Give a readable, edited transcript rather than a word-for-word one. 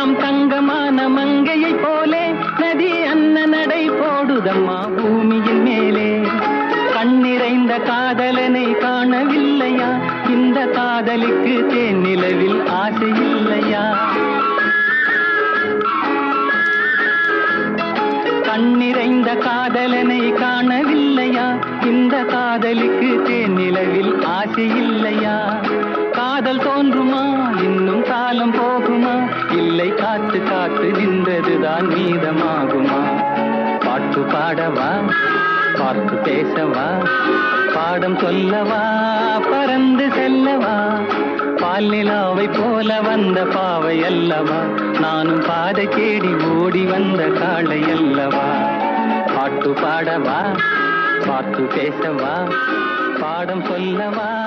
நாம் தங்கமான மங்கையை போலே நதி அன்ன நடை போடுதம்மா பூமியின் மேலே. கண்ணிறைந்த காதலனை காணவில்லையா? இந்த காதலுக்கு தேன் நிலவில் ஆசை இல்லையா? கண்ணிறைந்த காதலனை காணவில்லையா? இந்த காதலுக்கு தேன் நிலவில் ஆசை இல்லையா? காதல் தோன்றுமா? இன்னும் காலம் போகுமா? இல்லை, காத்து காத்து நின்றதுதான் மீதமாகுமா? பாட்டு பாடவா? பார்த்து பேசவா? பாடம் சொல்லவா? பறந்து செல்லவா? பால் நிலாவை போல வந்த பாவை அல்லவா? நானும் பாதை தேடி ஓடி வந்த காளை அல்லவா? பாட்டு பாடவா? பார்த்து பேசவா? பாடம் சொல்லவா?